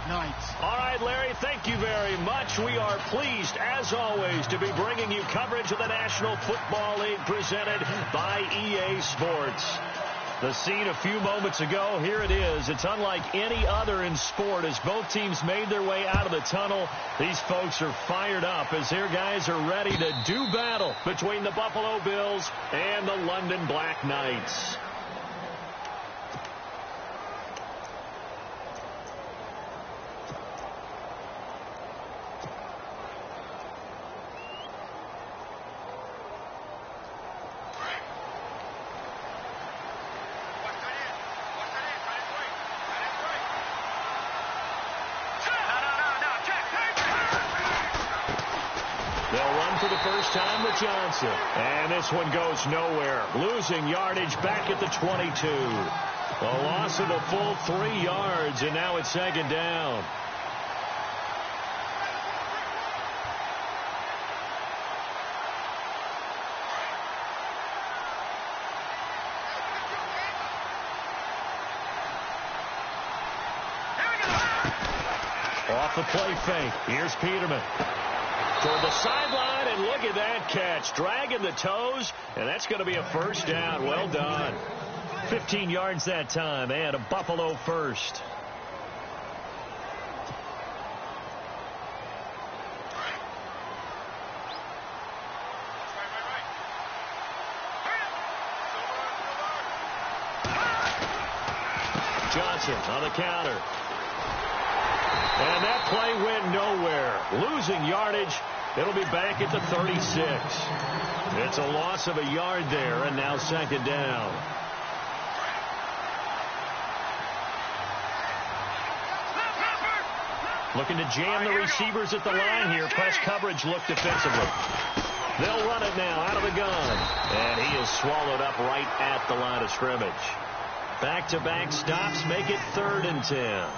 Knights. All right, Larry, thank you very much. We are pleased, as always, to be bringing you coverage of the National Football League presented by EA Sports. The scene a few moments ago, here it is. It's unlike any other in sport as both teams made their way out of the tunnel. These folks are fired up as their guys are ready to do battle between the Buffalo Bills and the London Black Knights. First time with Johnson. And this one goes nowhere. Losing yardage back at the 22. A loss of a full 3 yards, and now it's second down. Off the play fake. Here's Peterman. Toward the sideline, and look at that catch. Dragging the toes, and that's going to be a first down. Well done. 15 yards that time, and a Buffalo first. Johnson on the counter. And that play went nowhere. Losing yardage. It'll be back at the 36. It's a loss of a yard there, and now second down. Looking to jam the receivers at the line here. Press coverage look defensively. They'll run it now out of the gun. And he is swallowed up right at the line of scrimmage. Back-to-back stops make it 3rd and 10.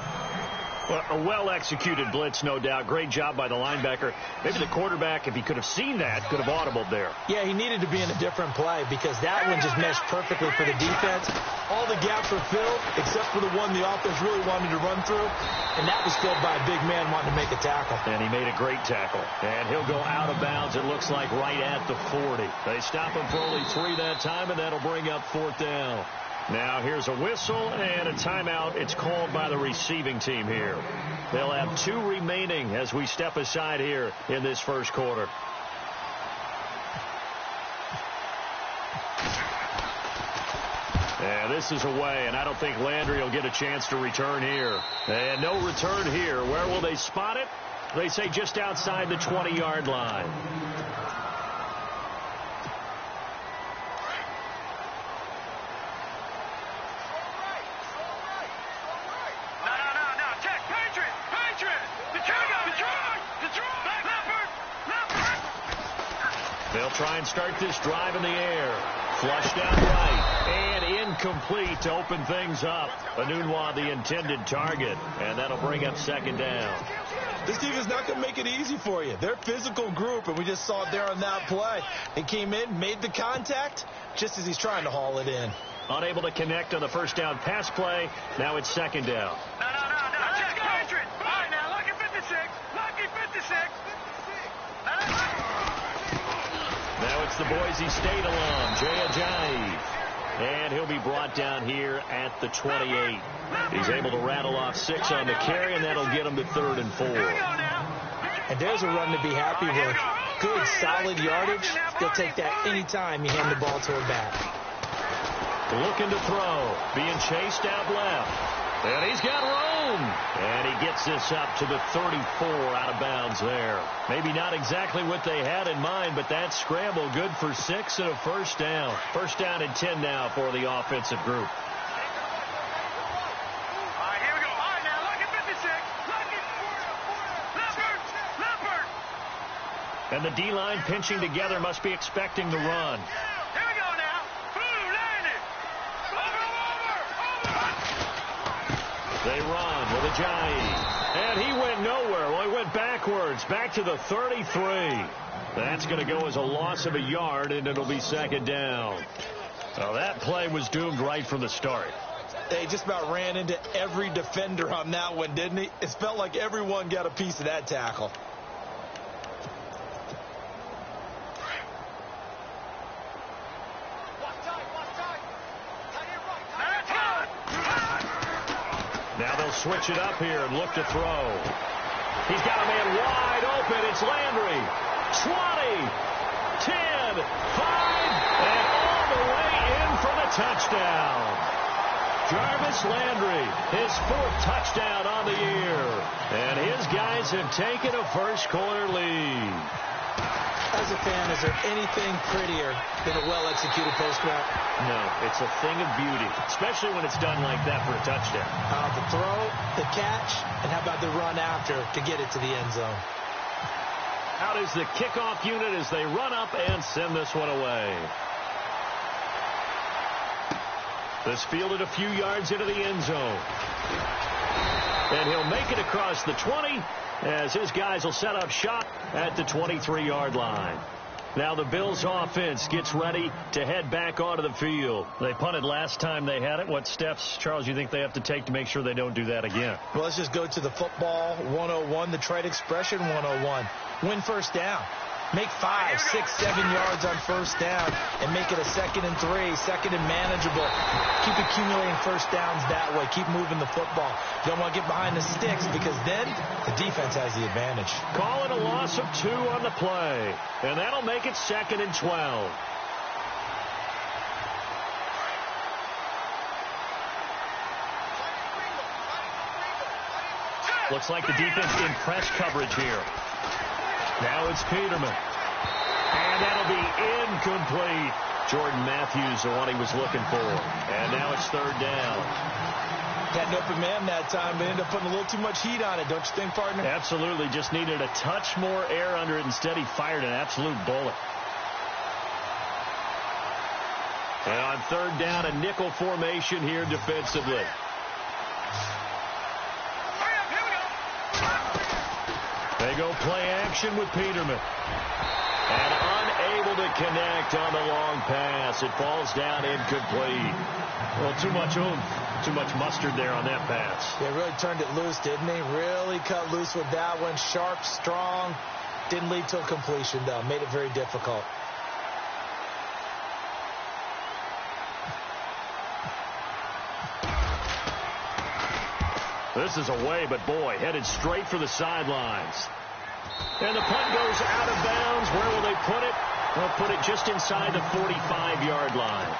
Well, a well-executed blitz, no doubt. Great job by the linebacker. Maybe the quarterback, if he could have seen that, could have audibled there. Yeah, he needed to be in a different play because that one just meshed perfectly for the defense. All the gaps were filled except for the one the offense really wanted to run through, and that was filled by a big man wanting to make a tackle. And he made a great tackle. And he'll go out of bounds, it looks like, right at the 40. They stop him for only 3 that time, and that'll bring up 4th down. Now here's a whistle and a timeout. It's called by the receiving team here. They'll have 2 remaining as we step aside here in this first quarter. And this is away, and I don't think Landry will get a chance to return here. And no return here. Where will they spot it? They say just outside the 20-yard line. They'll try and start this drive in the air. Flushed out right. And incomplete to open things up. Anunwa, the intended target. And that'll bring up second down. This defense is not going to make it easy for you. They're a physical group, and we just saw it there on that play. He came in, made the contact, just as he's trying to haul it in. Unable to connect on the first down pass play. Now it's second down. No. Check Patriot. All right, now, lucky 56. Lucky 56. Now it's the Boise State alum, Jay Ajayi. And he'll be brought down here at the 28. He's able to rattle off 6 on the carry, and that'll get him to 3rd and 4. And there's a run to be happy with. Good, solid yardage. They'll take that any time you hand the ball to a back. Looking to throw. Being chased out left. And he's got room. And he gets this up to the 34 out of bounds there. Maybe not exactly what they had in mind, but that scramble good for 6 and a first down. First down and 10 now for the offensive group. And the D-line pinching together must be expecting the run. Here we go now. Boom, landed. Over. They run with Ajayi. And he went nowhere. Well, he went backwards, back to the 33. That's going to go as a loss of a yard, and it'll be second down. Well, that play was doomed right from the start. They just about ran into every defender on that one, didn't he? It felt like everyone got a piece of that tackle. Now they'll switch it up here and look to throw. He's got a man wide open. It's Landry. 20, 10, 5, and all the way in for the touchdown. Jarvis Landry, his 4th touchdown on the year. And his guys have taken a first-quarter lead. As a fan, is there anything prettier than a well-executed post route? No, it's a thing of beauty, especially when it's done like that for a touchdown. The throw, the catch, and how about the run after to get it to the end zone? Out is the kickoff unit as they run up and send this one away. This fielded a few yards into the end zone. And he'll make it across the 20 as his guys will set up shop at the 23-yard line. Now the Bills offense gets ready to head back onto the field. They punted last time they had it. What steps, Charles, you think they have to take to make sure they don't do that again? Well, let's just go to the football 101, the trade expression 101. Win first down. Make 5, 6, 7 yards on first down and make it a 2nd and 3, 2nd and manageable. Keep accumulating first downs that way. Keep moving the football. You don't want to get behind the sticks because then the defense has the advantage. Call it a loss of 2 on the play, and that'll make it 2nd and 12. Looks like the defense in press coverage here. Now it's Peterman. And that'll be incomplete. Jordan Matthews, the one he was looking for. And now it's 3rd down. Had an open man that time, but ended up putting a little too much heat on it, don't you think, partner? Absolutely. Just needed a touch more air under it. Instead, he fired an absolute bullet. And on 3rd down, a nickel formation here defensively. They go play action with Peterman. And unable to connect on the long pass. It falls down incomplete. Well, too much oomph, too much mustard there on that pass. Yeah, really turned it loose, didn't he? Really cut loose with that one. Sharp, strong. Didn't lead to a completion, though. Made it very difficult. This is away, but boy, headed straight for the sidelines. And the punt goes out of bounds. Where will they put it? They'll put it just inside the 45-yard line.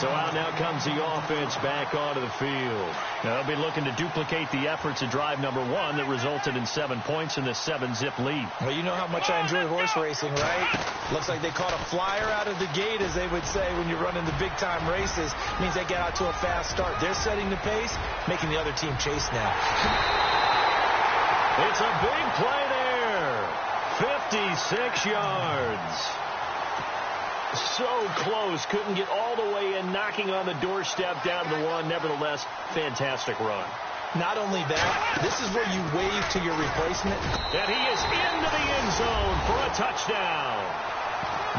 So out now comes the offense back onto the field. Now they'll be looking to duplicate the efforts of drive number 1 that resulted in 7 points in this 7-zip lead. Well, you know how much I enjoy horse racing, right? Looks like they caught a flyer out of the gate, as they would say when you're running the big-time races. It means they get out to a fast start. They're setting the pace, making the other team chase now. It's a big play there. 56 yards. So close. Couldn't get all the way in, knocking on the doorstep down to the 1. Nevertheless, fantastic run. Not only that, this is where you wave to your replacement. And he is into the end zone for a touchdown.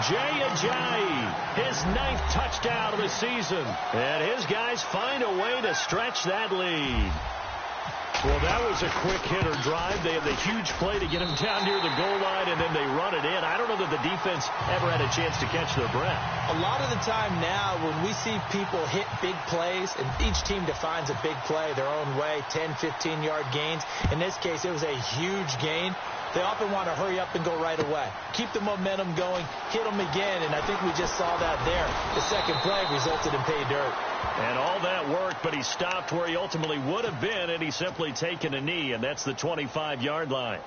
Jay Ajayi, his 9th touchdown of the season. And his guys find a way to stretch that lead. Well, that was a quick hitter drive. They had the huge play to get him down near the goal line, and then they run it in. I don't know that the defense ever had a chance to catch their breath. A lot of the time now, when we see people hit big plays, and each team defines a big play their own way, 10, 15-yard gains. In this case, it was a huge gain. They often want to hurry up and go right away. Keep the momentum going, hit them again, and I think we just saw that there. The second play resulted in pay dirt. And all that worked, but he stopped where he ultimately would have been, and he simply taken a knee, and that's the 25-yard line.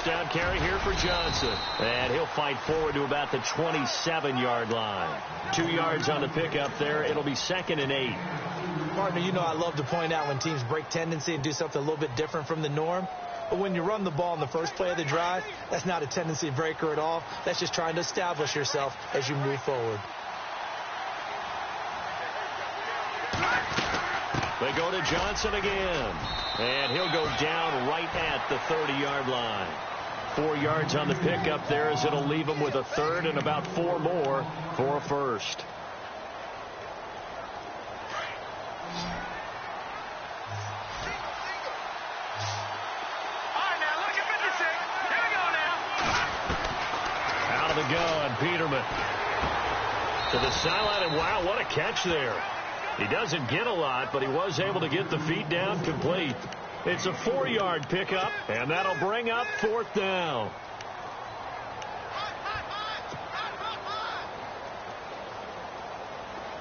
Down carry here for Johnson. And he'll fight forward to about the 27-yard line. 2 yards on the pickup there. It'll be 2nd and 8. Partner, you know I love to point out when teams break tendency and do something a little bit different from the norm. But when you run the ball in the first play of the drive, that's not a tendency breaker at all. That's just trying to establish yourself as you move forward. Johnson again. And he'll go down right at the 30-yard line. 4 yards on the pickup there, as it'll leave him with a third and about 4 more for a first. The gun, Peterman to the sideline, and wow, what a catch there. He doesn't get a lot, but he was able to get the feet down complete. It's a 4-yard pickup, and that'll bring up 4th down.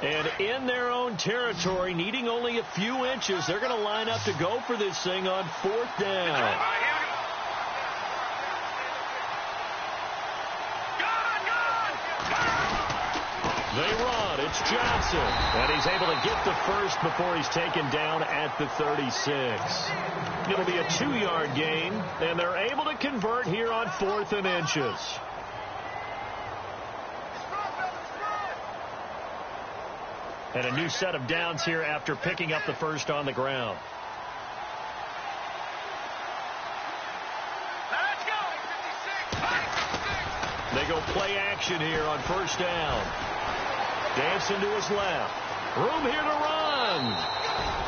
And in their own territory, needing only a few inches, they're going to line up to go for this thing on 4th down. They run. It's Johnson. And he's able to get the first before he's taken down at the 36. It'll be a 2-yard gain, and they're able to convert here on 4th and inches. And a new set of downs here after picking up the first on the ground. They go play action here on 1st down. Dancing to his left. Room here to run.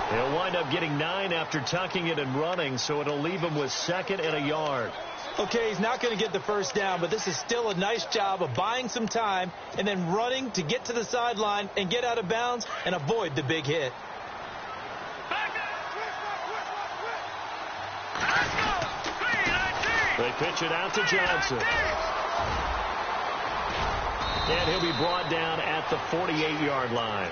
He'll wind up getting 9 after tucking it and running, so it'll leave him with 2nd and a yard. Okay, he's not going to get the first down, but this is still a nice job of buying some time and then running to get to the sideline and get out of bounds and avoid the big hit. They pitch it out to Johnson. And he'll be brought down at the 48-yard line.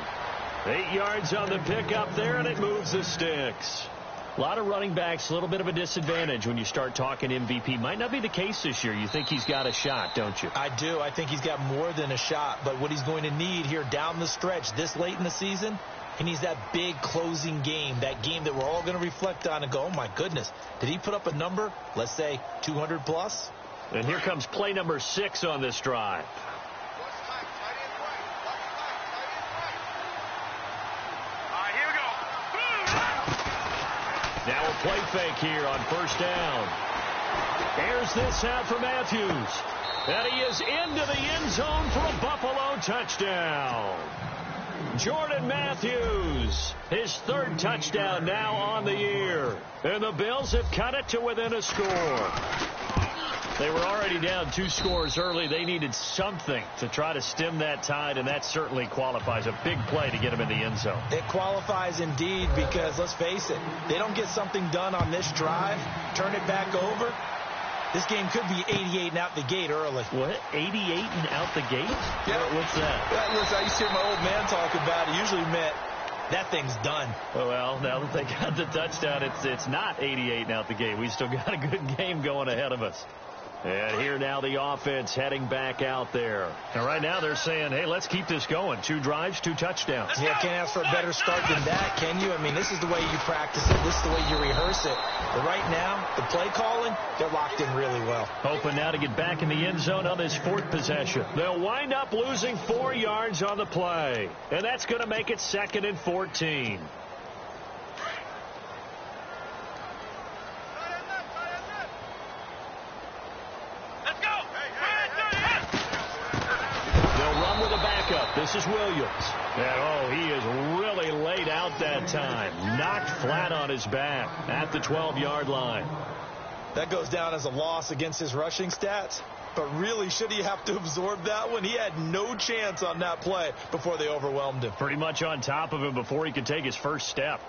8 yards on the pickup there, and it moves the sticks. A lot of running backs, a little bit of a disadvantage when you start talking MVP. Might not be the case this year. You think he's got a shot, don't you? I do. I think he's got more than a shot. But what he's going to need here down the stretch this late in the season, he needs that big closing game, that game that we're all going to reflect on and go, oh, my goodness, did he put up a number, let's say 200 plus? And here comes play number 6 on this drive. Now a play fake here on 1st down. Airs this out for Matthews. And he is into the end zone for a Buffalo touchdown. Jordan Matthews, his 3rd touchdown now on the year. And the Bills have cut it to within a score. They were already down 2 scores early. They needed something to try to stem that tide, and that certainly qualifies. A big play to get him in the end zone. It qualifies indeed because, let's face it, they don't get something done on this drive, turn it back over. This game could be 88 and out the gate early. What? 88 and out the gate? Yeah. What's that? Listen, I used to hear my old man talk about it. Usually meant that thing's done. Well, now that they got the touchdown, it's not 88 and out the gate. We still got a good game going ahead of us. And here now the offense heading back out there. And right now they're saying, hey, let's keep this going. 2 drives, 2 touchdowns. Yeah, can't ask for a better start than that, can you? I mean, this is the way you practice it. This is the way you rehearse it. But right now, the play calling, they're locked in really well. Hoping now to get back in the end zone on this 4th possession. They'll wind up losing 4 yards on the play. And that's going to make it 2nd and 14. This is Williams. And, he is really laid out that time. Knocked flat on his back at the 12-yard line. That goes down as a loss against his rushing stats. But really, should he have to absorb that one? He had no chance on that play before they overwhelmed him. Pretty much on top of him before he could take his first step.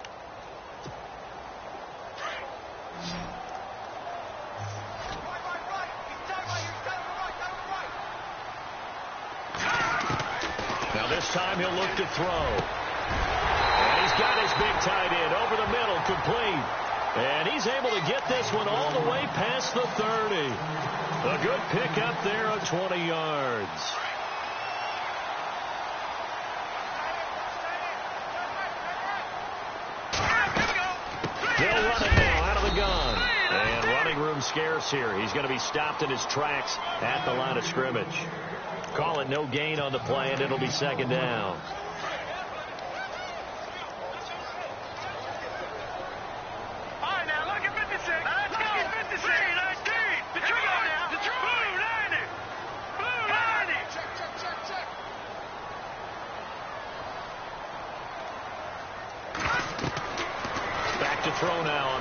Now this time he'll look to throw. And he's got his big tight end over the middle, complete. And he's able to get this one all the way past the 30. A good pickup there of 20 yards. They'll run it now out of the gun. And running room scarce here. He's going to be stopped in his tracks at the line of scrimmage. Call it no gain on the play, and it'll be 2nd down.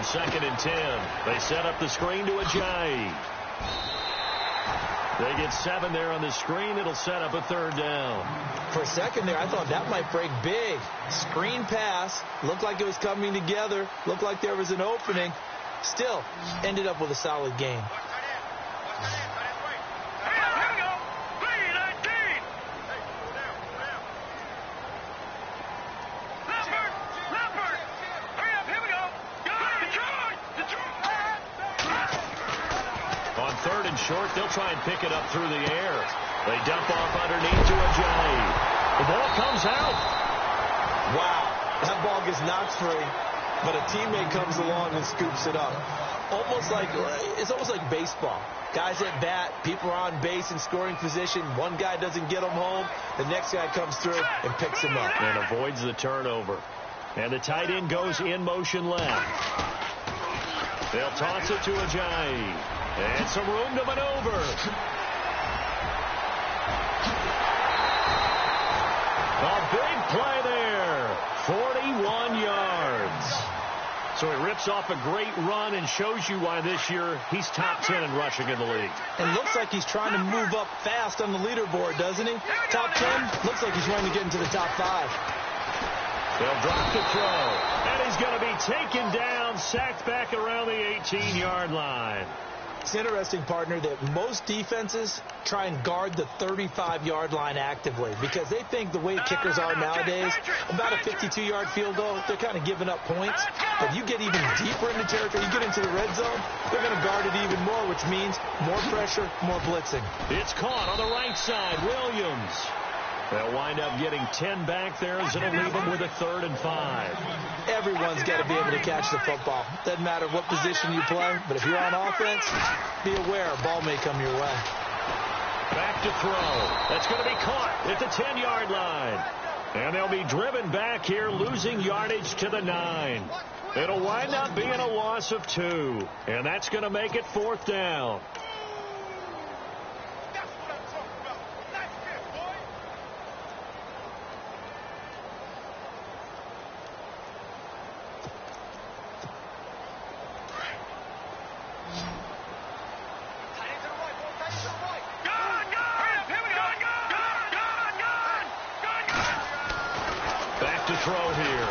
on 2nd and 10. They set up the screen to Ajayi. They get 7 there on the screen. It'll set up a 3rd down. For a second there, I thought that might break big. Screen pass. Looked like it was coming together. Looked like there was an opening. Still, ended up with a solid game. Short, they'll try and pick it up through the air. They dump off underneath to Ajayi. The ball comes out. Wow, that ball gets knocked free, but a teammate comes along and scoops it up. It's almost like baseball. Guys at bat, people are on base in scoring position. One guy doesn't get them home. The next guy comes through and picks him up. And avoids the turnover. And the tight end goes in motion left. They'll toss it to Ajayi. And some room to maneuver. A big play there. 41 yards. So he rips off a great run and shows you why this year he's top 10 in rushing in the league. And looks like he's trying to move up fast on the leaderboard, doesn't he? Top 10, looks like he's trying to get into the top 5. They'll drop the throw. And he's going to be taken down, sacked back around the 18-yard line. It's interesting, partner, that most defenses try and guard the 35-yard line actively because they think the way kickers are nowadays, about a 52-yard field goal, they're kind of giving up points. But you get even deeper into territory, you get into the red zone, they're going to guard it even more, which means more pressure, more blitzing. It's caught on the right side. Williams. They'll wind up getting 10 back there as it'll leave them with a 3rd and 5. Everyone's got to be able to catch the football. Doesn't matter what position you play, but if you're on offense, be aware a ball may come your way. Back to throw. That's going to be caught at the 10-yard line. And they'll be driven back here, losing yardage to the 9. It'll wind up being a loss of 2. And that's going to make it 4th down. Throw here.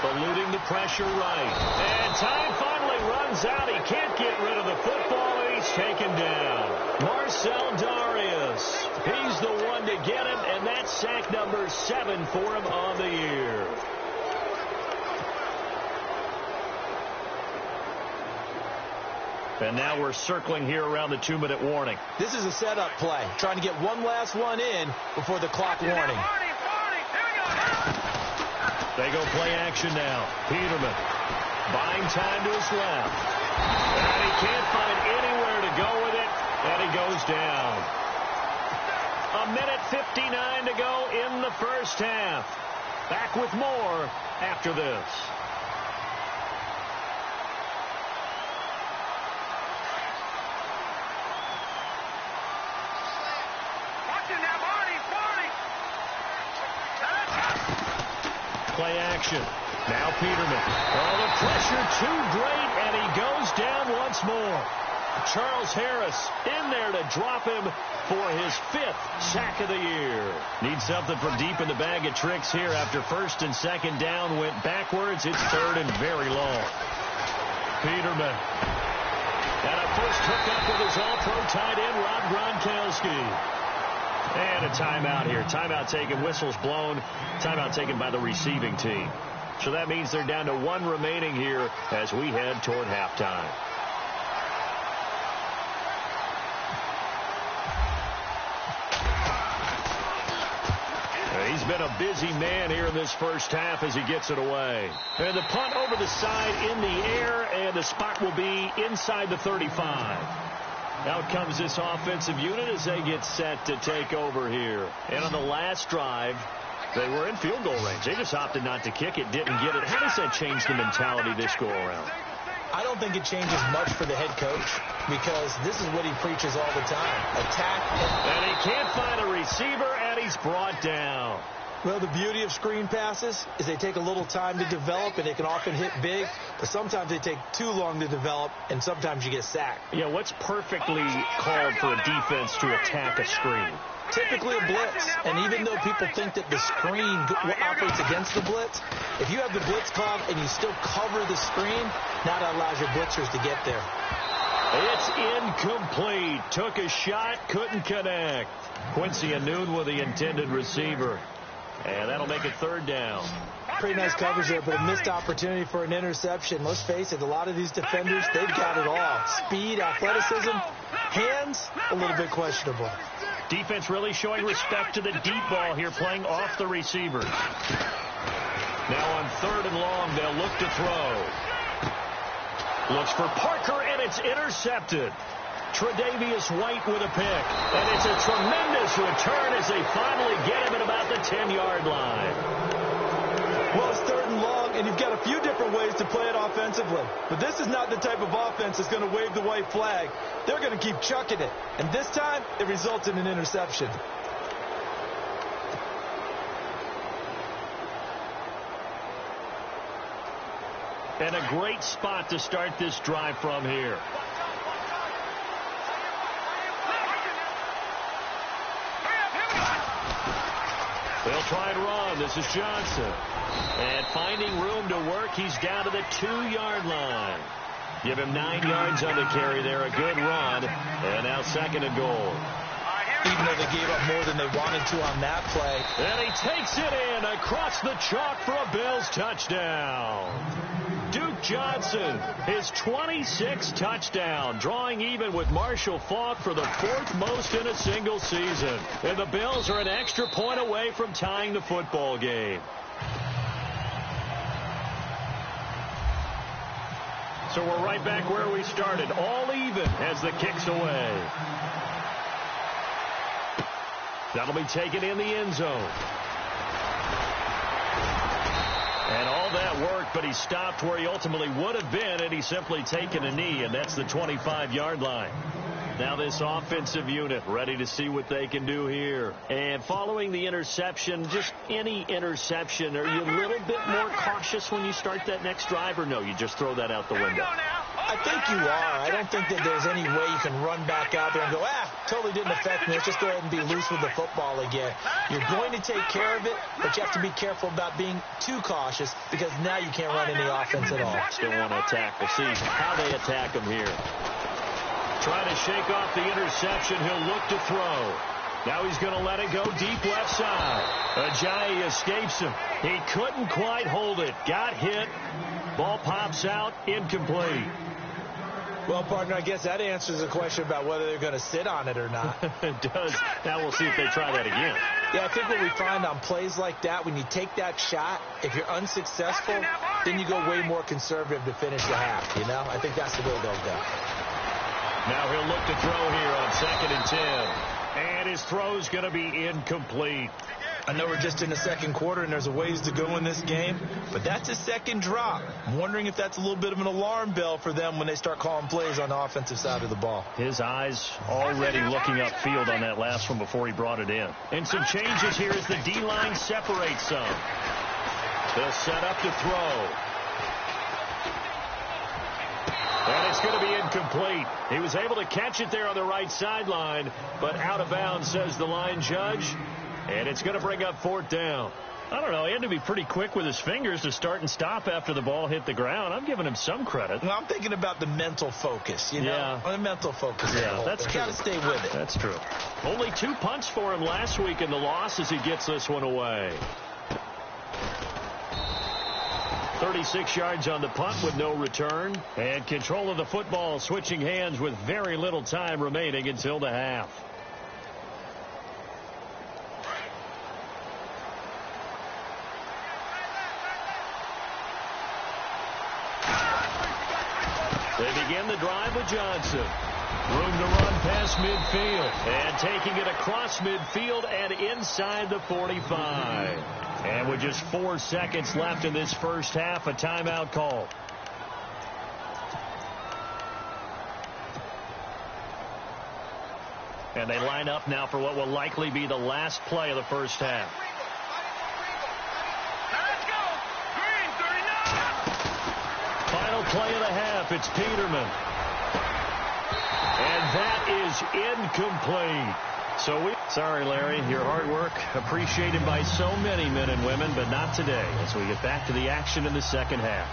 Eluding the pressure right. And time finally runs out. He can't get rid of the football, and he's taken down. Marcel Darius. He's the one to get him, and that's sack number 7 for him on the year. And now we're circling here around the 2-minute warning. This is a setup play, trying to get one last one in before the clock warning. They go play action now. Peterman buying time to his left. And he can't find anywhere to go with it, and he goes down. 1:59 to go in the first half. Back with more after this. Play action. Now Peterman. Oh, the pressure too great, and he goes down once more. Charles Harris in there to drop him for his 5th sack of the year. Needs something from deep in the bag of tricks here after 1st and 2nd down went backwards. It's 3rd and very long. Peterman. And a first hookup with his all-pro tight end, Rob Gronkowski. And a timeout here. Timeout taken, whistles blown. Timeout taken by the receiving team. So that means they're down to 1 remaining here as we head toward halftime. He's been a busy man here in this first half as he gets it away. And the punt over the side in the air, and the spot will be inside the 35. Out comes this offensive unit as they get set to take over here. And on the last drive, they were in field goal range. They just opted not to kick it, didn't get it. How does that change the mentality this go-around? I don't think it changes much for the head coach because this is what he preaches all the time. Attack. And he can't find a receiver, and he's brought down. Well, the beauty of screen passes is they take a little time to develop, and they can often hit big, but sometimes they take too long to develop, and sometimes you get sacked. Yeah, what's perfectly called for a defense to attack a screen? Typically a blitz, and even though people think that the screen operates against the blitz, if you have the blitz called and you still cover the screen, now that allows your blitzers to get there. It's incomplete. Took a shot, couldn't connect. Quincy Anoon with the intended receiver. And that'll make it third down. Pretty nice coverage there, but a missed opportunity for an interception. Let's face it, a lot of these defenders, they've got it all. Speed, athleticism, hands, a little bit questionable. Defense really showing respect to the deep ball here, playing off the receivers. Now on 3rd and long, they'll look to throw. Looks for Parker, and it's intercepted. Tre'Davious White with a pick. And it's a tremendous return as they finally get him at about the 10-yard line. Well, it's 3rd and long, and you've got a few different ways to play it offensively. But this is not the type of offense that's going to wave the white flag. They're going to keep chucking it. And this time, it results in an interception. And a great spot to start this drive from here. They'll try and run. This is Johnson. And finding room to work, he's down to the 2-yard line. Give him 9 yards on the carry there. A good run. And now 2nd and goal. Even though they gave up more than they wanted to on that play. And he takes it in across the chalk for a Bills touchdown. Duke Johnson, his 26th touchdown, drawing even with Marshall Faulk for the 4th most in a single season. And the Bills are an extra point away from tying the football game. So we're right back where we started, all even as the kick's away. That'll be taken in the end zone. And all that worked, but he stopped where he ultimately would have been, and he's simply taken a knee, and that's the 25-yard line. Now this offensive unit ready to see what they can do here. And following the interception, just any interception, are you a little bit more cautious when you start that next drive, or no, you just throw that out the window? I think you are. I don't think that there's any way you can run back out there and go, totally didn't affect me. Let's just go ahead and be loose with the football again. You're going to take care of it, but you have to be careful about being too cautious because now you can't run any offense at all. Still want to attack. We'll see how they attack him here. Trying to shake off the interception. He'll look to throw. Now he's going to let it go deep left side. Ajayi escapes him. He couldn't quite hold it. Got hit. Ball pops out. Incomplete. Well, partner, I guess that answers the question about whether they're going to sit on it or not. It does. Now we'll see if they try that again. Yeah, I think what we find on plays like that, when you take that shot, if you're unsuccessful, then you go way more conservative to finish the half, you know? I think that's the way they'll go. Now he'll look to throw here on 2nd and 10. And his throw's going to be incomplete. I know we're just in the 2nd quarter and there's a ways to go in this game, but that's a 2nd drop. I'm wondering if that's a little bit of an alarm bell for them when they start calling plays on the offensive side of the ball. His eyes already looking upfield on that last one before he brought it in. And some changes here as the D-line separates some. They'll set up to throw. And it's going to be incomplete. He was able to catch it there on the right sideline, but out of bounds, says the line judge. And it's going to bring up 4th down. I don't know. He had to be pretty quick with his fingers to start and stop after the ball hit the ground. I'm giving him some credit. Well, I'm thinking about the mental focus, you know? Yeah. The mental focus. Yeah, that's true. Got to stay with it. That's true. Only 2 punts for him last week in the loss as he gets this one away. 36 yards on the punt with no return. And control of the football switching hands with very little time remaining until the half. They begin the drive with Johnson. Room to run past midfield. And taking it across midfield and inside the 45. And with just 4 seconds left in this first half, a timeout call. And they line up now for what will likely be the last play of the first half. play of the half. It's Peterman. And that is incomplete. Sorry, Larry, your hard work appreciated by so many men and women, but not today as we get back to the action in the second half.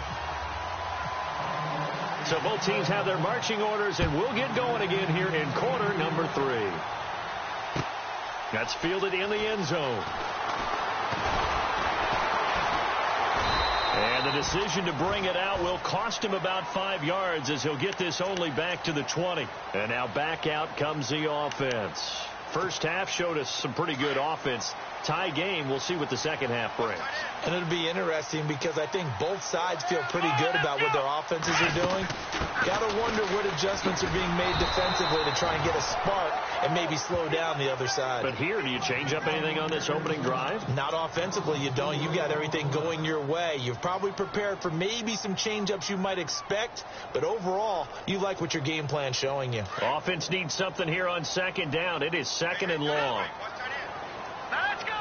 So both teams have their marching orders, and we'll get going again here in quarter number 3. That's fielded in the end zone. And the decision to bring it out will cost him about 5 yards as he'll get this only back to the 20. And now back out comes the offense. First half showed us some pretty good offense. Tie game. We'll see what the second half brings. And it'll be interesting because I think both sides feel pretty good about what their offenses are doing. Got to wonder what adjustments are being made defensively to try and get a spark and maybe slow down the other side. But here, do you change up anything on this opening drive? Not offensively, you don't. You've got everything going your way. You've probably prepared for maybe some change-ups you might expect, but overall, you like what your game plan's showing you. Offense needs something here on second down. It is second and long. Let's go.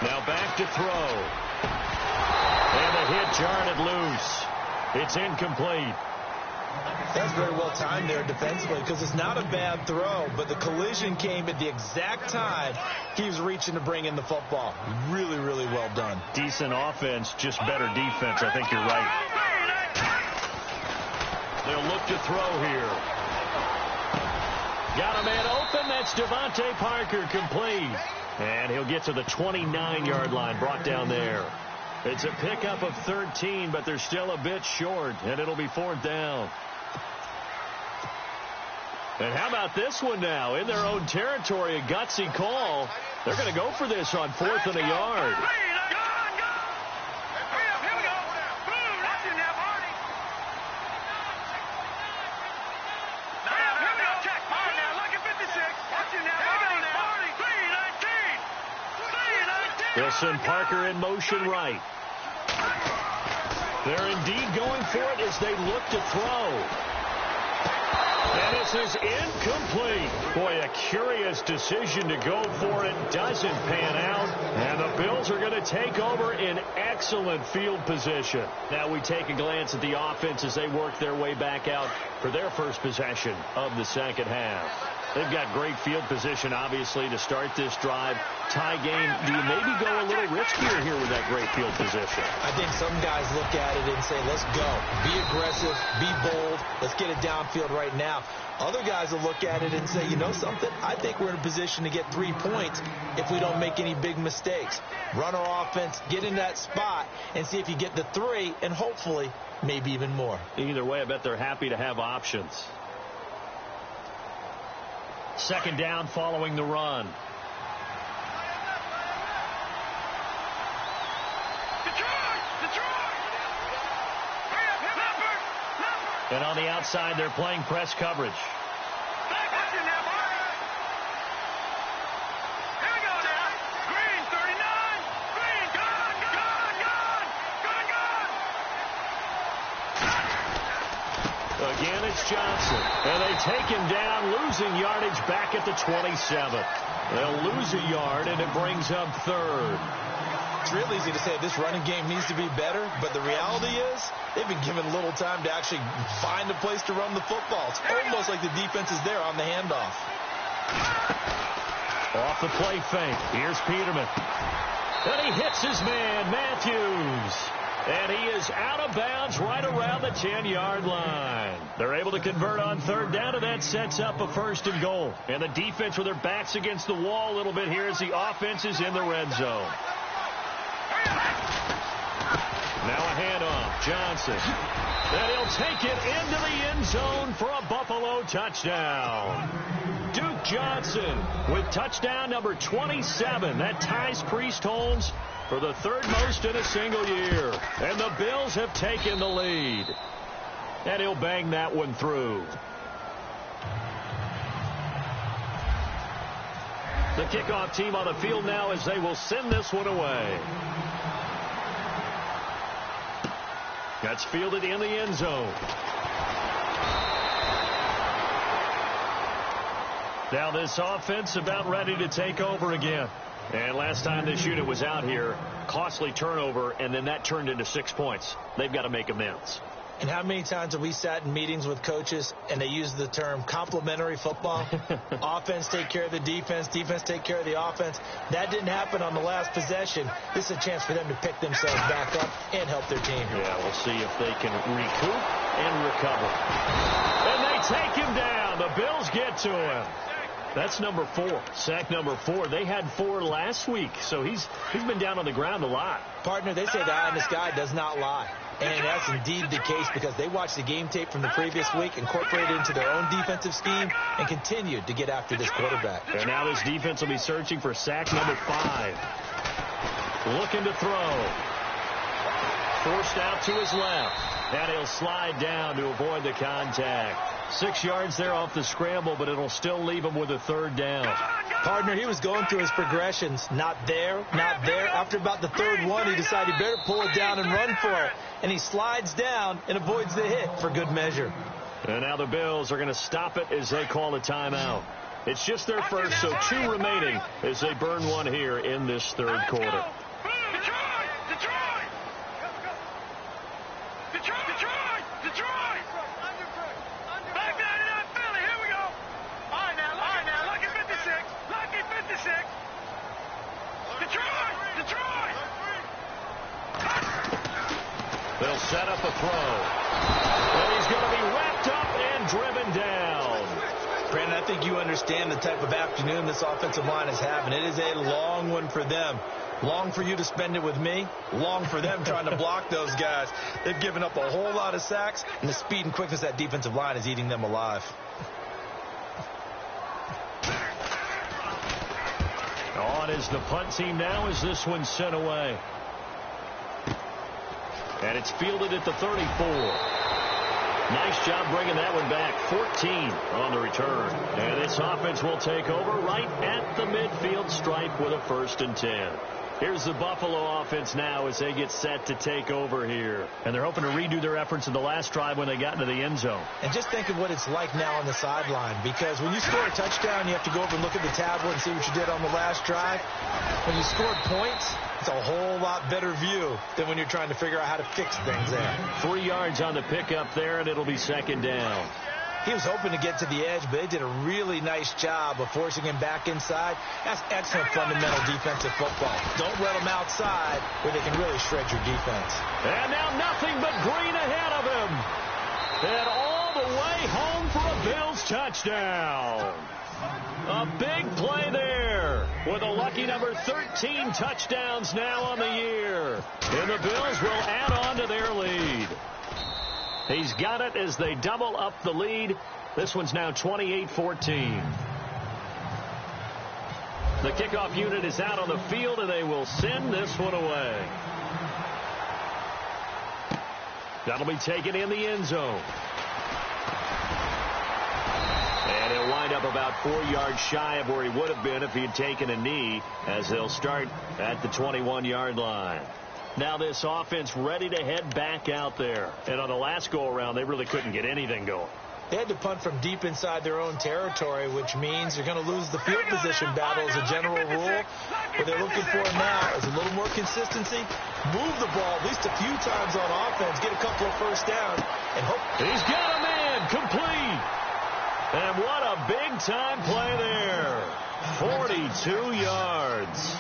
Now back to throw. And the hit jarred loose. It's incomplete. That's very well timed there defensively because it's not a bad throw, but the collision came at the exact time he was reaching to bring in the football. Really, really well done. Decent offense, just better defense. I think you're right. They'll look to throw here. Got a man open. That's Devontae Parker, complete. And he'll get to the 29-yard line, brought down there. It's a pickup of 13, but they're still a bit short, and it'll be 4th down. And how about this one now? In their own territory, a gutsy call. They're going to go for this on 4th and a yard. They'll send Parker in motion right. They're indeed going for it as they look to throw. And this is incomplete. Boy, a curious decision to go for it. Doesn't pan out. And the Bills are going to take over in excellent field position. Now we take a glance at the offense as they work their way back out for their first possession of the second half. They've got great field position, obviously, to start this drive. Tie game, do you maybe go a little riskier here with that great field position? I think some guys look at it and say, let's go. Be aggressive. Be bold. Let's get it downfield right now. Other guys will look at it and say, you know something? I think we're in a position to get 3 points if we don't make any big mistakes. Run our offense, get in that spot, and see if you get the 3, and hopefully maybe even more. Either way, I bet they're happy to have options. Second down following the run. And on the outside, they're playing press coverage. Again, it's Johnson. And they take him down, losing yardage back at the 27. They'll lose a yard, and it brings up 3rd. It's real easy to say this running game needs to be better, but the reality is they've been given little time to actually find a place to run the football. It's almost like the defense is there on the handoff. Off the play fake. Here's Peterman. And he hits his man, Matthews. And he is out of bounds right around the 10-yard line. They're able to convert on 3rd down, and that sets up a 1st and goal. And the defense with their backs against the wall a little bit here as the offense is in the red zone. Now a handoff. Johnson. And he'll take it into the end zone for a Buffalo touchdown. Duke Johnson with touchdown number 27. That ties Priest Holmes for the 3rd most in a single year. And the Bills have taken the lead. And he'll bang that one through. The kickoff team on the field now as they will send this one away. That's fielded in the end zone. Now this offense about ready to take over again. And last time this unit was out here, costly turnover, and then that turned into 6 points. They've got to make amends. And how many times have we sat in meetings with coaches and they use the term complementary football? Offense take care of the defense, defense take care of the offense. That didn't happen on the last possession. This is a chance for them to pick themselves back up and help their team. Yeah, we'll see if they can recoup and recover. And they take him down. The Bills get to him. That's number 4, sack number 4. They had 4 last week, so he's been down on the ground a lot. Partner, they say the eye in the sky does not lie. And that's indeed the case because they watched the game tape from the previous week, incorporated it into their own defensive scheme, and continued to get after this quarterback. And now this defense will be searching for sack number 5. Looking to throw. Forced out to his left. And he'll slide down to avoid the contact. 6 yards there off the scramble, but it'll still leave him with a 3rd down. Partner, he was going through his progressions. Not there, not there. After about the 3rd one, he decided he better pull it down and run for it. And he slides down and avoids the hit for good measure. And now the Bills are going to stop it as they call a timeout. It's just their first, so 2 remaining as they burn one here in this 3rd quarter. They'll set up a throw. And he's going to be wrapped up and driven down. Brandon, I think you understand the type of afternoon this offensive line is having. It is a long one for them. Long for you to spend it with me. Long for them trying to block those guys. They've given up a whole lot of sacks, and the speed and quickness of that defensive line is eating them alive. On is the punt team now as this one's sent away. And it's fielded at the 34. Nice job bringing that one back. 14 on the return. And this offense will take over right at the midfield stripe with a 1st and 10. Here's the Buffalo offense now as they get set to take over here. And they're hoping to redo their efforts in the last drive when they got into the end zone. And just think of what it's like now on the sideline, because when you score a touchdown, you have to go over and look at the tablet and see what you did on the last drive. When you scored points, it's a whole lot better view than when you're trying to figure out how to fix things there. 3 yards on the pickup there, and it'll be 2nd down. He was hoping to get to the edge, but they did a really nice job of forcing him back inside. That's excellent fundamental defensive football. Don't let them outside where they can really shred your defense. And now nothing but green ahead of him. And all the way home for a Bills touchdown. A big play there with a lucky number 13 touchdowns now on the year. And the Bills will add on to their lead. He's got it as they double up the lead. This one's now 28-14. The kickoff unit is out on the field, and they will send this one away. That'll be taken in the end zone. And he'll wind up about 4 yards shy of where he would have been if he had taken a knee, as they'll start at the 21-yard line. Now this offense ready to head back out there. And on the last go-around, they really couldn't get anything going. They had to punt from deep inside their own territory, which means you're going to lose the field position battle as a general rule. What they're looking for now is a little more consistency. Move the ball at least a few times on offense. Get a couple of 1st downs. And hope. He's got a man complete. And what a big-time play there. 42 yards.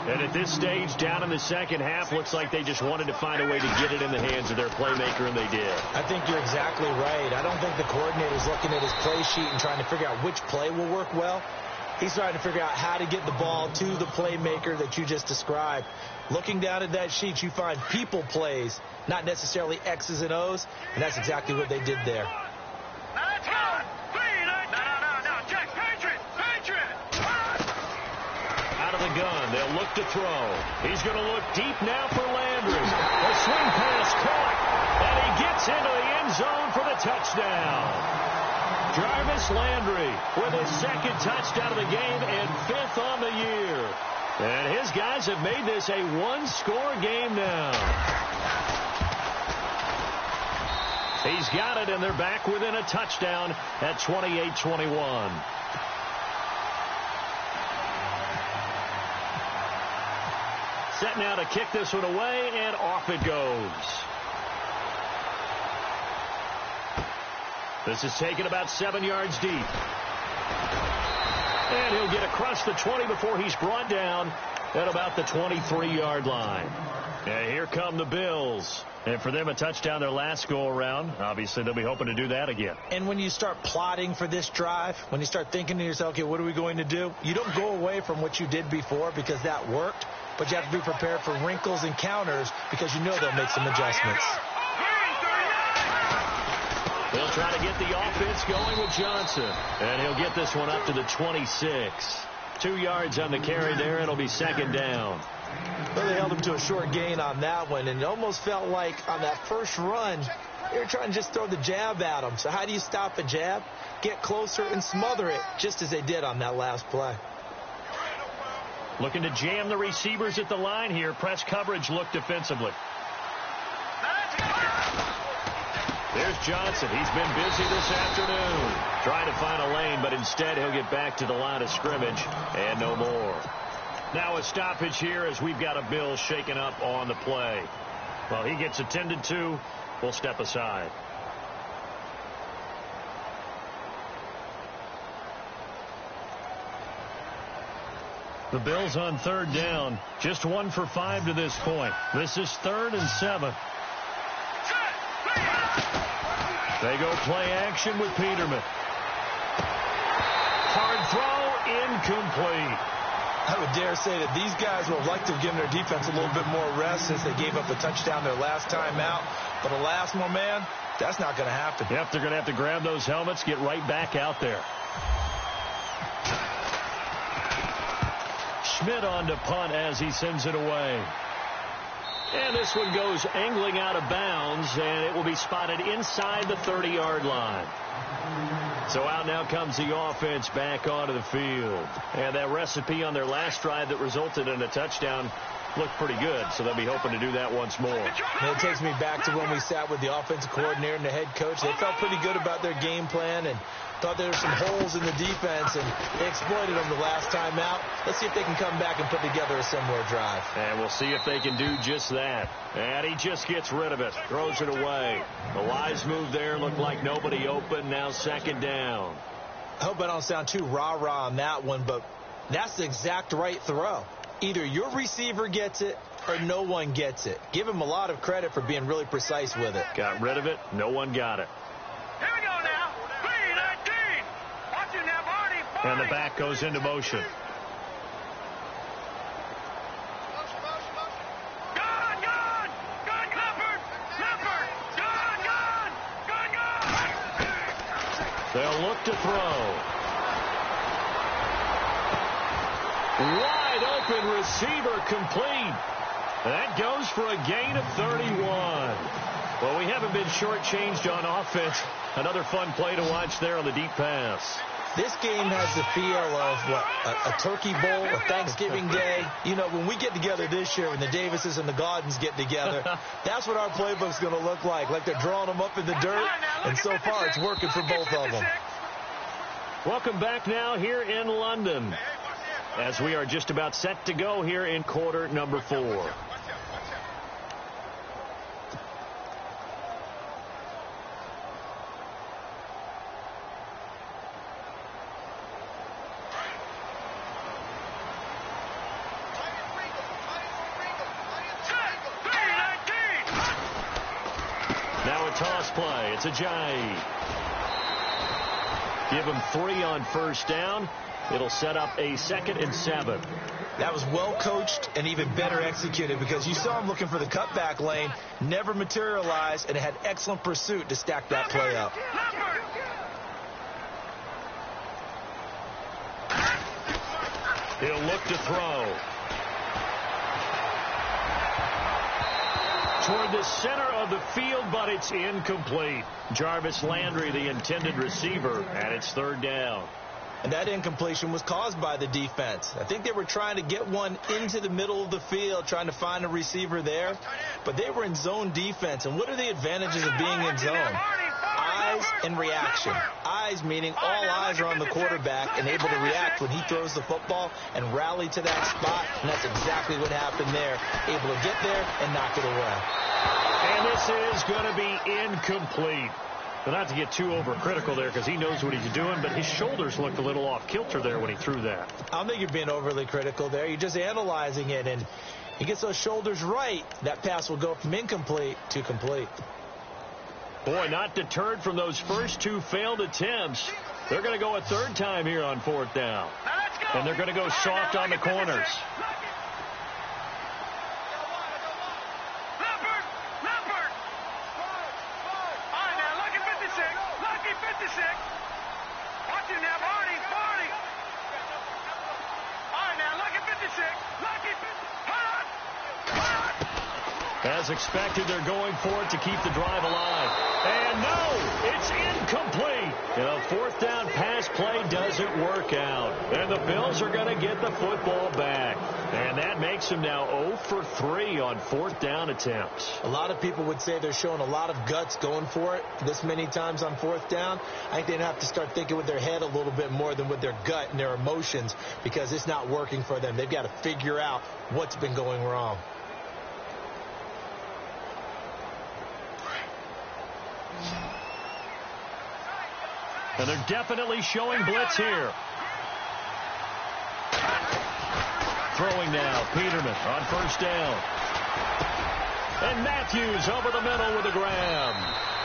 And at this stage, down in the second half, looks like they just wanted to find a way to get it in the hands of their playmaker, and they did. I think you're exactly right. I don't think the coordinator's looking at his play sheet and trying to figure out which play will work well. He's trying to figure out how to get the ball to the playmaker that you just described. Looking down at that sheet, you find people plays, not necessarily X's and O's, and that's exactly what they did there. The gun. They'll look to throw. He's going to look deep now for Landry. A swing pass caught, and he gets into the end zone for the touchdown. Jarvis Landry with his 2nd touchdown of the game and 5th on the year. And his guys have made this a 1-score game now. He's got it, and they're back within a touchdown at 28-21. Set now to kick this one away, and off it goes. This is taken about 7 yards deep. And he'll get across the 20 before he's brought down at about the 23-yard line. And here come the Bills. And for them, a touchdown their last go-around. Obviously, they'll be hoping to do that again. And when you start plotting for this drive, when you start thinking to yourself, okay, what are we going to do? You don't go away from what you did before because that worked, but you have to be prepared for wrinkles and counters because you know they'll make some adjustments. They'll try to get the offense going with Johnson. And he'll get this one up to the 26. 2 yards on the carry there. It'll be second down. Well, they held him to a short gain on that one, and it almost felt like on that first run, they were trying to just throw the jab at him. So how do you stop a jab? Get closer and smother it, just as they did on that last play. Looking to jam the receivers at the line here. Press coverage look defensively. There's Johnson. He's been busy this afternoon trying to find a lane, but instead he'll get back to the line of scrimmage and no more. Now a stoppage here as we've got a Bill shaken up on the play. Well, he gets attended to. We'll step aside. The Bills on third down. Just 1 for 5 to this point. This is 3rd and 7. They go play action with Peterman. Hard throw, incomplete. I would dare say that these guys would like to have given their defense a little bit more rest since they gave up a touchdown their last time out. But alas, my man, that's not going to happen. Yep, they're going to have to grab those helmets, get right back out there. Schmidt on to punt as he sends it away. And this one goes angling out of bounds, and it will be spotted inside the 30-yard line. So out now comes the offense back onto the field. And that recipe on their last drive that resulted in a touchdown looked pretty good, so they'll be hoping to do that once more. And it takes me back to when we sat with the offensive coordinator and the head coach. They felt pretty good about their game plan and thought there were some holes in the defense, and they exploited them the last time out. Let's see if they can come back and put together a similar drive. And we'll see if they can do just that. And he just gets rid of it, throws it away. The wise move there, looked like nobody open. Now second down. I hope I don't sound too rah-rah on that one, but that's the exact right throw. Either your receiver gets it or no one gets it. Give him a lot of credit for being really precise with it. Got rid of it. No one got it. Here we go now. 3-19. Watch it now, Barney. And the back goes into motion. Gone, gone. Gone, Leopard. Leopard. Gone, gone. Gone, gone. They'll look to throw. Wide open receiver complete. That goes for a gain of 31. Well, we haven't been shortchanged on offense. Another fun play to watch there on the deep pass. This game has the feel of what, a turkey bowl, a Thanksgiving day. You know, when we get together this year, when the Davises and the Gaudens get together, that's what our playbook's going to look like. Like they're drawing them up in the dirt, and so far it's working for both of them. Welcome back now here in London, as we are just about set to go here in quarter number 4. Now a toss play. It's a Ajayi. Give him 3 on first down. It'll set up a 2nd and 7. That was well coached and even better executed because you saw him looking for the cutback lane, never materialized, and had excellent pursuit to stack that play up. He'll look to throw. Toward the center of the field, but it's incomplete. Jarvis Landry, the intended receiver, and it's 3rd down. And that incompletion was caused by the defense. I think they were trying to get one into the middle of the field, trying to find a receiver there. But they were in zone defense. And what are the advantages of being in zone? eyes and reaction. Eyes meaning all eyes are on the quarterback and able to react when he throws the football and rally to that spot, and that's exactly what happened there. Able to get there and knock it away. And this is going to be incomplete. But not to get too overcritical there because he knows what he's doing, but his shoulders looked a little off kilter there when he threw that. I don't think you're being overly critical there. You're just analyzing it, and he gets those shoulders right. That pass will go from incomplete to complete. Boy, not deterred from those first two failed attempts. They're going to go a third time here on fourth down. And they're going to go soft on the corners. Watch him now, Barney. All right, now, look at 56. As expected, they're going for it to keep the drive alive. And no, it's incomplete. A fourth down pass play doesn't work out. And the Bills are going to get the football back. And that makes them now 0 for 3 on fourth down attempts. A lot of people would say they're showing a lot of guts going for it this many times on fourth down. I think they'd have to start thinking with their head a little bit more than with their gut and their emotions because it's not working for them. They've got to figure out what's been going wrong. And they're definitely showing blitz here. Throwing now, Peterman on first down. And Matthews over the middle with a grab.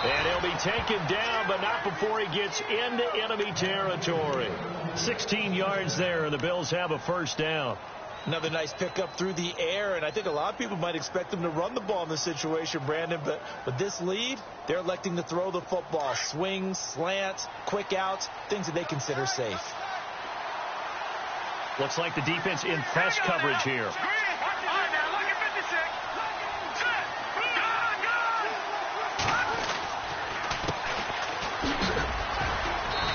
And he'll be taken down, but not before he gets into enemy territory. 16 yards there, and the Bills have a first down. Another nice pickup through the air, and I think a lot of people might expect them to run the ball in this situation, Brandon, but with this lead, they're electing to throw the football. Swings, slants, quick outs, things that they consider safe. Looks like the defense in press coverage here.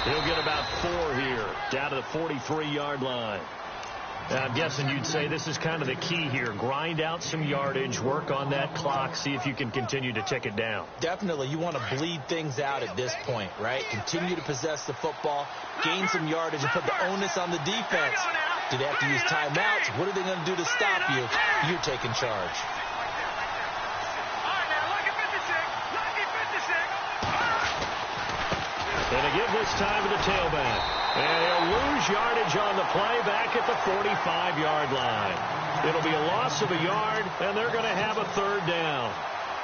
He'll get about 4 here, down to the 43-yard line. I'm guessing you'd say this is kind of the key here. Grind out some yardage, work on that clock, see if you can continue to tick it down. Definitely. You want to bleed things out at this point, right? Continue to possess the football, gain some yardage, and put the onus on the defense. Do they have to use timeouts? What are they going to do to stop you? You're taking charge. And they give this time to the tailback. And he'll lose yardage on the play back at the 45-yard line. It'll be a loss of a yard, and they're going to have a third down.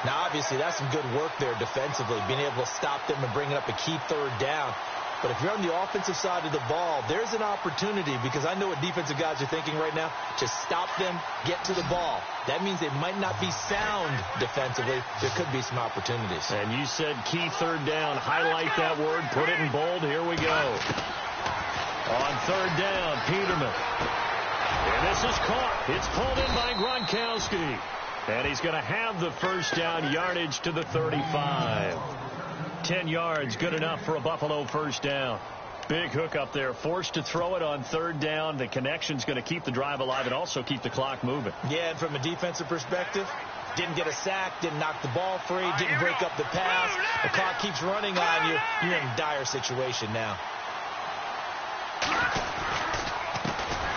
Now, obviously, that's some good work there defensively, being able to stop them and bring up a key third down. But if you're on the offensive side of the ball, there's an opportunity because I know what defensive guys are thinking right now. Just stop them, get to the ball. That means they might not be sound defensively. There could be some opportunities. And you said key third down. Highlight that word. Put it in bold. Here we go. On third down, Peterman. And this is caught. It's pulled in by Gronkowski. And he's going to have the first down yardage to the 35. 10 yards, good enough for a Buffalo first down. Big hook up there, forced to throw it on third down. The connection's going to keep the drive alive and also keep the clock moving. Yeah, and from a defensive perspective, didn't get a sack, didn't knock the ball free, didn't break up the pass. The clock keeps running on you. You're in a dire situation now.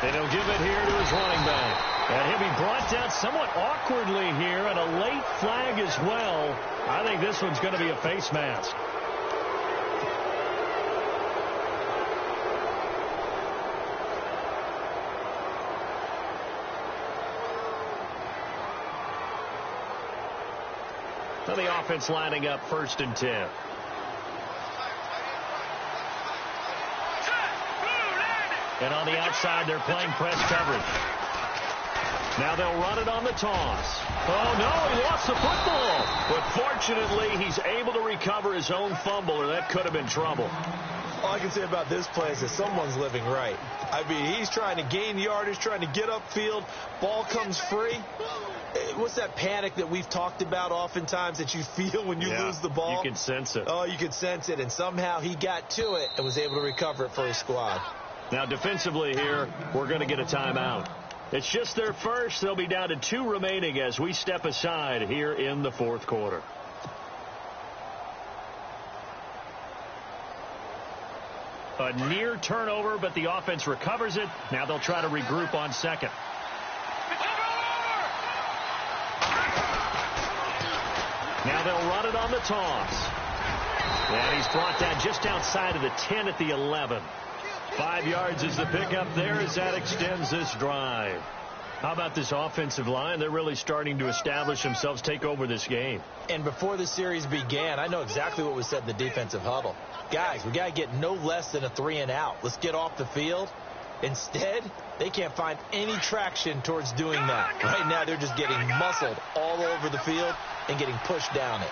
And he'll give it here to his running back. And he'll be brought down somewhat awkwardly here, and a late flag as well. I think this one's going to be a face mask. So the offense lining up 1st and 10. And on the outside, they're playing press coverage. Now they'll run it on the toss. Oh, no, he lost the football. But fortunately, he's able to recover his own fumble, or that could have been trouble. All I can say about this play is that someone's living right. I mean, he's trying to gain yardage, trying to get upfield. Ball comes free. What's that panic that we've talked about oftentimes that you feel when you lose the ball? You can sense it. Oh, you can sense it. And somehow he got to it and was able to recover it for his squad. Now, defensively here, we're going to get a timeout. It's just their first. They'll be down to 2 remaining as we step aside here in the 4th quarter. A near turnover, but the offense recovers it. Now they'll try to regroup on second. Now they'll run it on the toss. And he's brought down just outside of the 10 at the 11. 5 yards is the pickup there as that extends this drive. How about this offensive line? They're really starting to establish themselves, take over this game. And before the series began, I know exactly what was said in the defensive huddle. Guys, we got to get no less than a 3-and-out. Let's get off the field. Instead, they can't find any traction towards doing that. Right now, they're just getting muscled all over the field and getting pushed down it.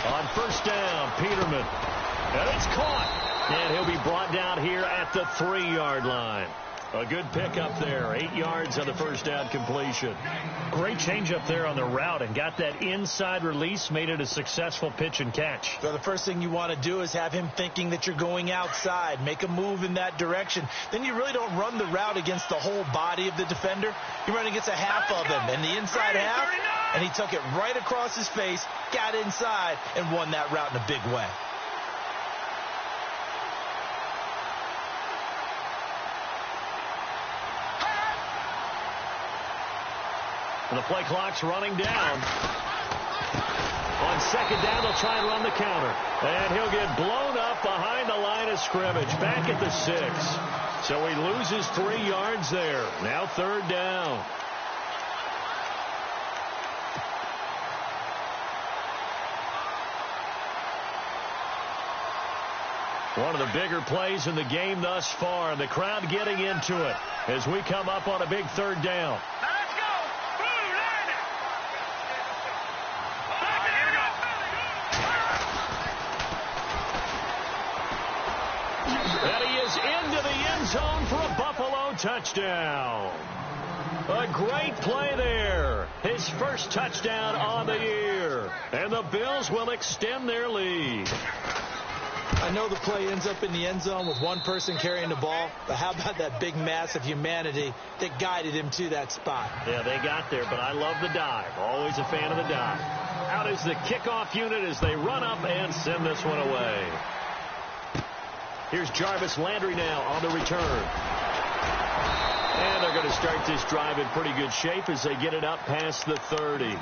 On first down, Peterman. And it's caught. And he'll be brought down here at the 3-yard line. A good pickup there. 8 yards on the first down completion. Great change up there on the route and got that inside release, made it a successful pitch and catch. So the first thing you want to do is have him thinking that you're going outside. Make a move in that direction. Then you really don't run the route against the whole body of the defender. You run against a half of him and the inside half. And he took it right across his face, got inside, and won that route in a big way. And the play clock's running down. On second down, they'll try and run the counter. And he'll get blown up behind the line of scrimmage, back at the 6. So he loses 3 yards there. Now third down. One of the bigger plays in the game thus far. The crowd getting into it as we come up on a big third down. And he is into the end zone for a Buffalo touchdown. A great play there. His first touchdown on the year. And the Bills will extend their lead. I know the play ends up in the end zone with one person carrying the ball, but how about that big mass of humanity that guided him to that spot? Yeah, they got there, but I love the dive. Always a fan of the dive. Out is the kickoff unit as they run up and send this one away. Here's Jarvis Landry now on the return. And they're going to start this drive in pretty good shape as they get it up past the 30.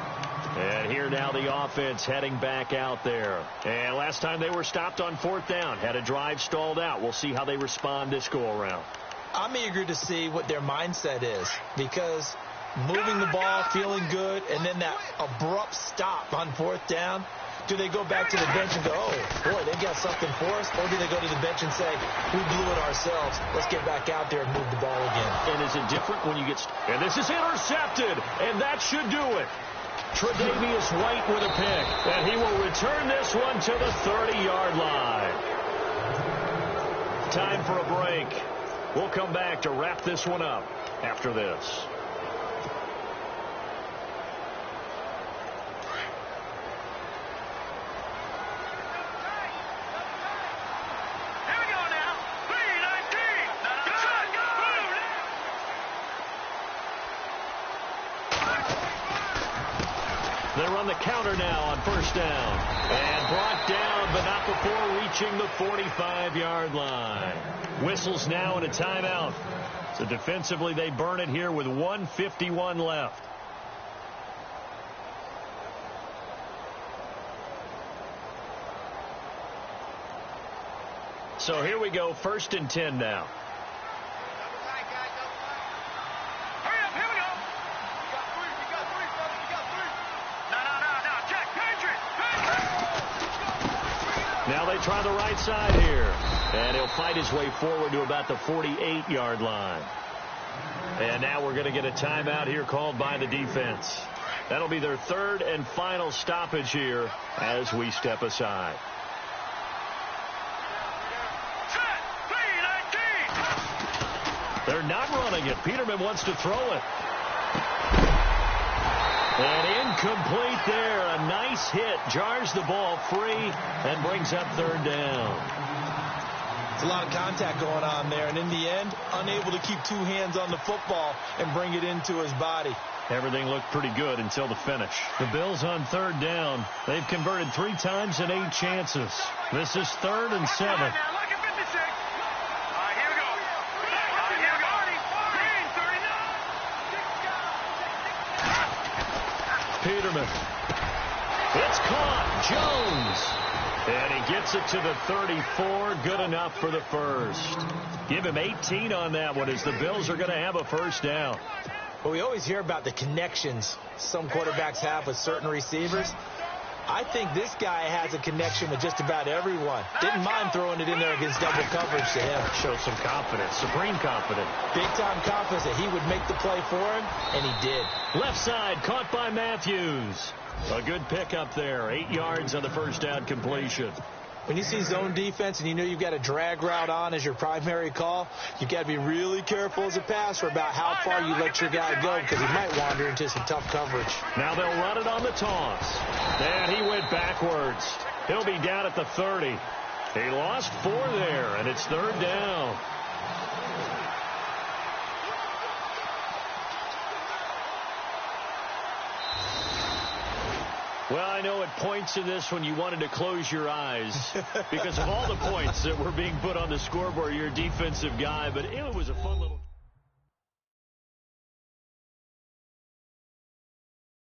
And here now the offense heading back out there. And last time they were stopped on fourth down, had a drive stalled out. We'll see how they respond this go-around. I'm eager to see what their mindset is, because moving the ball, feeling good, and then that abrupt stop on fourth down, do they go back to the bench and go, oh, boy, they got something for us? Or do they go to the bench and say, we blew it ourselves. Let's get back out there and move the ball again. And is it different when you get... And this is intercepted, and that should do it. Tre'Davious White with a pick, and he will return this one to the 30-yard line. Time for a break. We'll come back to wrap this one up after this. They run the counter now on first down. And brought down, but not before reaching the 45-yard line. Whistles now and a timeout. So defensively, they burn it here with 1:51 left. So here we go, 1st and 10 now. Now they try the right side here. And he'll fight his way forward to about the 48-yard line. And now we're going to get a timeout here called by the defense. That'll be their 3rd and final stoppage here as we step aside. They're not running it. Peterman wants to throw it. And incomplete there. A nice hit. Jars the ball free and brings up 3rd down. It's a lot of contact going on there, and in the end, unable to keep two hands on the football and bring it into his body. Everything looked pretty good until the finish. The Bills on third down. They've converted 3 times in 8 chances. This is 3rd and 7. Now, look at 56. All right, here we go. Here we go. Green, 39. Peterman. It's caught. Jones. And he gets it to the 34. Good enough for the first. Give him 18 on that one as the Bills are going to have a first down. Well, we always hear about the connections some quarterbacks have with certain receivers. I think this guy has a connection with just about everyone. Didn't mind throwing it in there against double coverage to him. Shows some confidence, supreme confidence. Big-time confidence that he would make the play for him, and he did. Left side, caught by Matthews. A good pickup there. 8 yards on the first down completion. When you see zone defense and you know you've got a drag route on as your primary call, you've got to be really careful as a passer about how far you let your guy go because he might wander into some tough coverage. Now they'll run it on the toss. And he went backwards. He'll be down at the 30. He lost 4 there, and it's 3rd down. Well, I know at points in this when you wanted to close your eyes because of all the points that were being put on the scoreboard. You're a defensive guy, but it was a fun little...